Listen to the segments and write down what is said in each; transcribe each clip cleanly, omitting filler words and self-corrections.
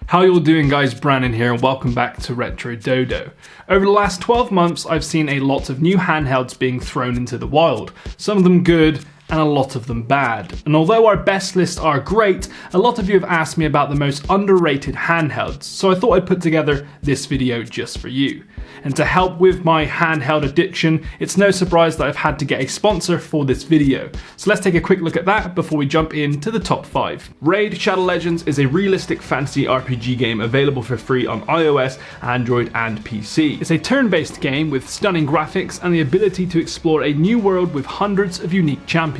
How you all doing, guys? Brandon here and welcome back to Retro Dodo. Over the last 12 months I've seen a lot of new handhelds being thrown into the wild, some of them good and a lot of them bad. And although our best lists are great, a lot of you have asked me about the most underrated handhelds, so I thought I'd put together this video just for you. And to help with my handheld addiction, it's no surprise that I've had to get a sponsor for this video. So let's take a quick look at that before we jump into the top 5. Raid Shadow Legends is a realistic fantasy RPG game available for free on iOS, Android and PC. It's a turn-based game with stunning graphics and the ability to explore a new world with hundreds of unique champions.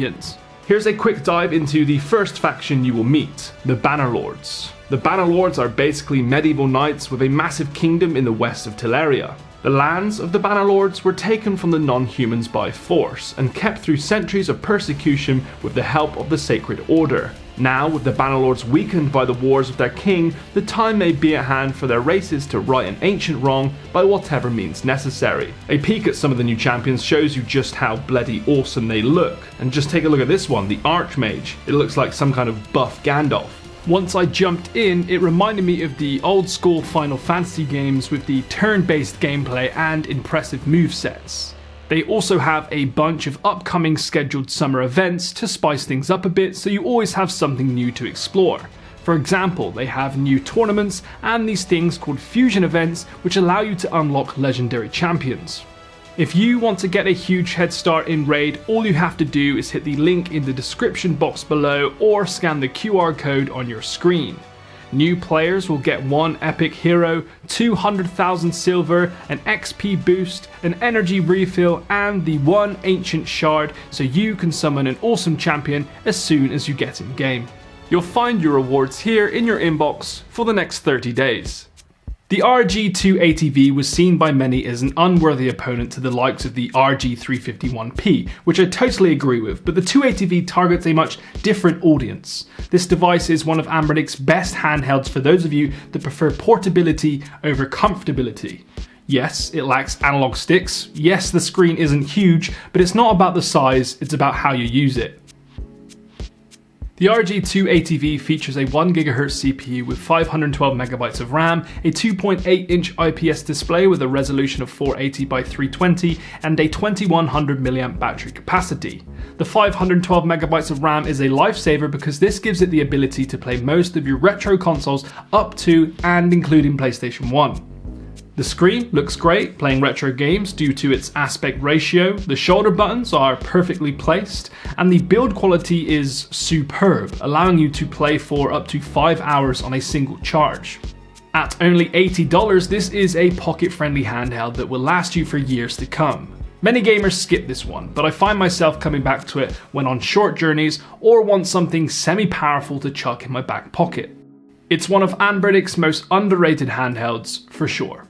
Here's a quick dive into the first faction you will meet, the Bannerlords. The Bannerlords are basically medieval knights with a massive kingdom in the west of Teleria. The lands of the Bannerlords were taken from the non-humans by force and kept through centuries of persecution with the help of the Sacred Order. Now, with the Bannerlords weakened by the wars of their king, the time may be at hand for their races to right an ancient wrong by whatever means necessary. A peek at some of the new champions shows you just how bloody awesome they look. And just take a look at this one, the Archmage. It looks like some kind of buff Gandalf. Once I jumped in, it reminded me of the old school Final Fantasy games with the turn-based gameplay and impressive movesets. They also have a bunch of upcoming scheduled summer events to spice things up a bit, so you always have something new to explore. For example, they have new tournaments and these things called fusion events which allow you to unlock legendary champions. If you want to get a huge head start in Raid, all you have to do is hit the link in the description box below or scan the QR code on your screen. New players will get 1 epic hero, 200,000 silver, an XP boost, an energy refill, and the 1 ancient shard so you can summon an awesome champion as soon as you get in game. You'll find your rewards here in your inbox for the next 30 days. The RG280V was seen by many as an unworthy opponent to the likes of the RG351P, which I totally agree with, but the 280V targets a much different audience. This device is one of Anbernic's best handhelds for those of you that prefer portability over comfortability. Yes, it lacks analog sticks, yes the screen isn't huge, but it's not about the size, it's about how you use it. The RG280V features a 1GHz CPU with 512MB of RAM, a 2.8-inch IPS display with a resolution of 480 by 320, and a 2100 mAh battery capacity. The 512MB of RAM is a lifesaver because this gives it the ability to play most of your retro consoles up to and including PlayStation 1. The screen looks great playing retro games due to its aspect ratio, the shoulder buttons are perfectly placed, and the build quality is superb, allowing you to play for up to 5 hours on a single charge. At only $80, this is a pocket-friendly handheld that will last you for years to come. Many gamers skip this one, but I find myself coming back to it when on short journeys or want something semi-powerful to chuck in my back pocket. It's one of Anbernic's most underrated handhelds for sure.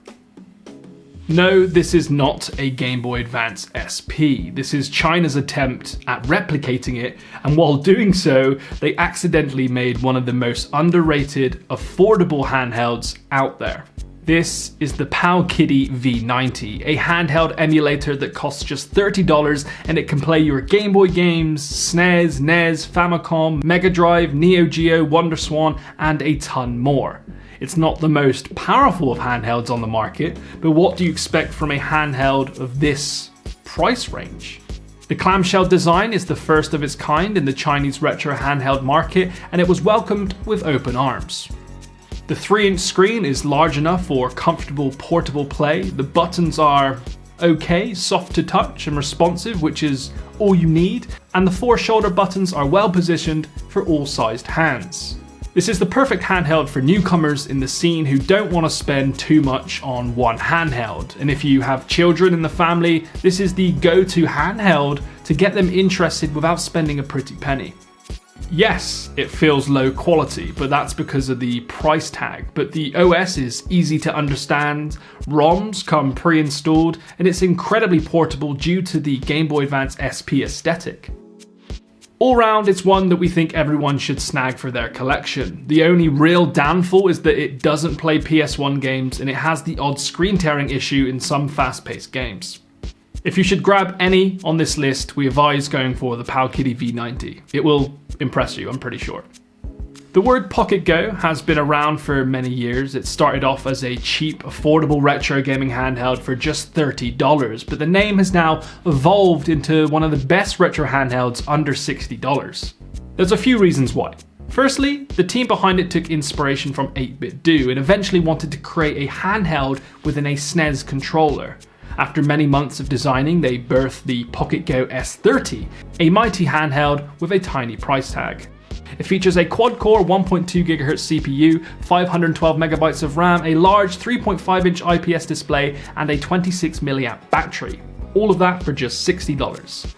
No, this is not a Game Boy Advance SP. This is China's attempt at replicating it, and while doing so, they accidentally made one of the most underrated, affordable handhelds out there. This is the Powkiddy V90, a handheld emulator that costs just $30 and it can play your Game Boy games, SNES, NES, Famicom, Mega Drive, Neo Geo, WonderSwan, and a ton more. It's not the most powerful of handhelds on the market, but what do you expect from a handheld of this price range? The clamshell design is the first of its kind in the Chinese retro handheld market, and it was welcomed with open arms. The 3-inch screen is large enough for comfortable portable play. The buttons are okay, soft to touch and responsive, which is all you need, and the 4 shoulder buttons are well positioned for all sized hands. This is the perfect handheld for newcomers in the scene who don't want to spend too much on one handheld. And if you have children in the family, this is the go-to handheld to get them interested without spending a pretty penny. Yes, it feels low quality, but that's because of the price tag. But the OS is easy to understand, ROMs come pre-installed, and it's incredibly portable due to the Game Boy Advance SP aesthetic. All round, it's one that we think everyone should snag for their collection. The only real downfall is that it doesn't play PS1 games and it has the odd screen tearing issue in some fast-paced games. If you should grab any on this list, we advise going for the Powkiddy V90. It will impress you, I'm pretty sure. The word PocketGo has been around for many years. It started off as a cheap, affordable retro gaming handheld for just $30, but the name has now evolved into one of the best retro handhelds under $60. There's a few reasons why. Firstly, the team behind it took inspiration from 8-Bit Do and eventually wanted to create a handheld within a SNES controller. After many months of designing, they birthed the PocketGo S30, a mighty handheld with a tiny price tag. It features a quad-core 1.2 GHz CPU, 512 MB of RAM, a large 3.5-inch IPS display, and a 26 mAh battery. All of that for just $60.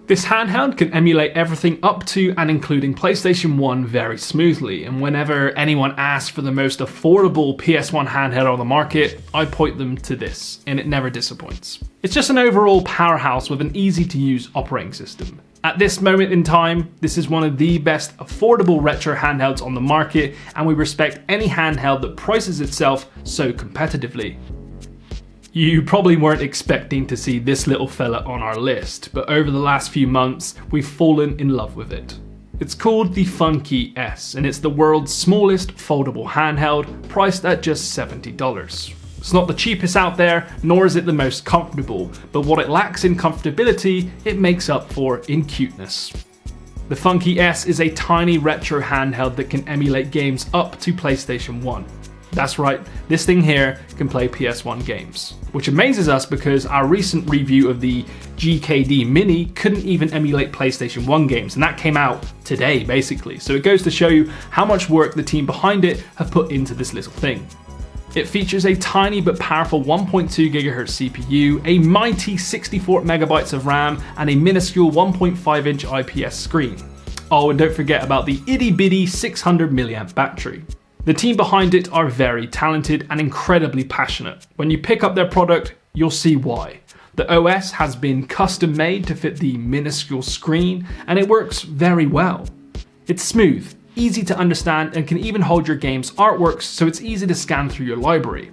This handheld can emulate everything up to and including PlayStation 1 very smoothly, and whenever anyone asks for the most affordable PS1 handheld on the market, I point them to this, and it never disappoints. It's just an overall powerhouse with an easy-to-use operating system. At this moment in time, this is one of the best affordable retro handhelds on the market, and we respect any handheld that prices itself so competitively. You probably weren't expecting to see this little fella on our list, but over the last few months, we've fallen in love with it. It's called the Funkey S, and it's the world's smallest foldable handheld, priced at just $70. It's not the cheapest out there, nor is it the most comfortable, but what it lacks in comfortability, it makes up for in cuteness. The Funkey S is a tiny retro handheld that can emulate games up to PlayStation 1. That's right, this thing here can play PS1 games. Which amazes us because our recent review of the GKD Mini couldn't even emulate PlayStation 1 games, and that came out today basically. So it goes to show you how much work the team behind it have put into this little thing. It features a tiny but powerful 1.2 GHz CPU, a mighty 64 MB of RAM, and a minuscule 1.5-inch IPS screen. Oh, and don't forget about the itty-bitty 600 mAh battery. The team behind it are very talented and incredibly passionate. When you pick up their product, you'll see why. The OS has been custom made to fit the minuscule screen, and it works very well. It's smooth, easy to understand, and can even hold your game's artworks, so it's easy to scan through your library.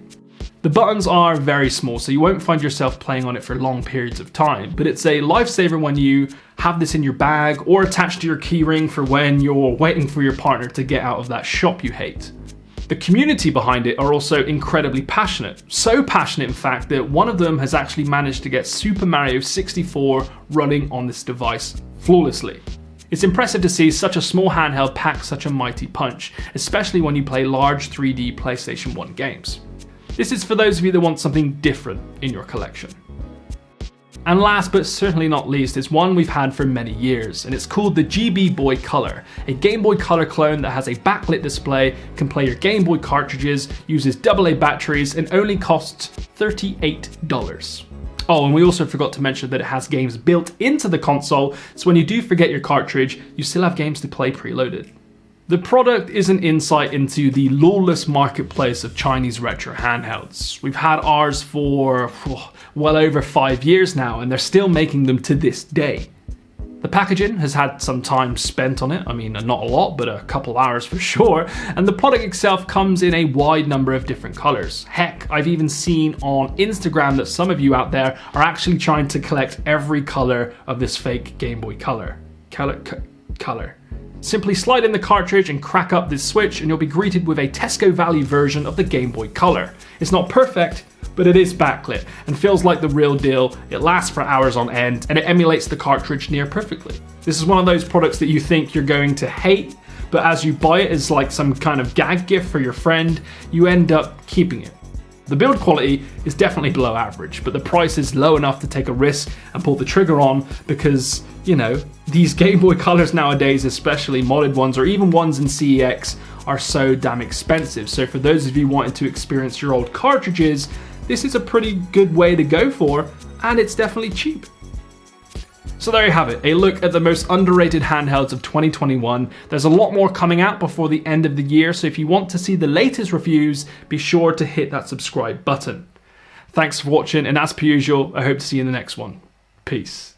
The buttons are very small, so you won't find yourself playing on it for long periods of time, but it's a lifesaver when you have this in your bag or attached to your keyring for when you're waiting for your partner to get out of that shop you hate. The community behind it are also incredibly passionate. So passionate, in fact, that one of them has actually managed to get Super Mario 64 running on this device flawlessly. It's impressive to see such a small handheld pack such a mighty punch, especially when you play large 3D PlayStation 1 games. This is for those of you that want something different in your collection. And last but certainly not least is one we've had for many years, and it's called the GB Boy Color, a Game Boy Color clone that has a backlit display, can play your Game Boy cartridges, uses AA batteries, and only costs $38. Oh, and we also forgot to mention that it has games built into the console, so when you do forget your cartridge, you still have games to play preloaded. The product is an insight into the lawless marketplace of Chinese retro handhelds. We've had ours for well over 5 years now, and they're still making them to this day. The packaging has had some time spent on it, I mean not a lot, but a couple hours for sure, and the product itself comes in a wide number of different colours. Heck, I've even seen on Instagram that some of you out there are actually trying to collect every colour of this fake Game Boy Color. Color. Simply slide in the cartridge and crack up this switch and you'll be greeted with a Tesco value version of the Game Boy Color. It's not perfect, but it is backlit and feels like the real deal. It lasts for hours on end and it emulates the cartridge near perfectly. This is one of those products that you think you're going to hate, but as you buy it as like some kind of gag gift for your friend, you end up keeping it. The build quality is definitely below average, but the price is low enough to take a risk and pull the trigger on because, you know, these Game Boy Colors nowadays, especially modded ones or even ones in CEX, are so damn expensive. So for those of you wanting to experience your old cartridges, this is a pretty good way to go for, and it's definitely cheap. So there you have it, a look at the most underrated handhelds of 2021. There's a lot more coming out before the end of the year, so if you want to see the latest reviews, be sure to hit that subscribe button. Thanks for watching, and as per usual, I hope to see you in the next one. Peace.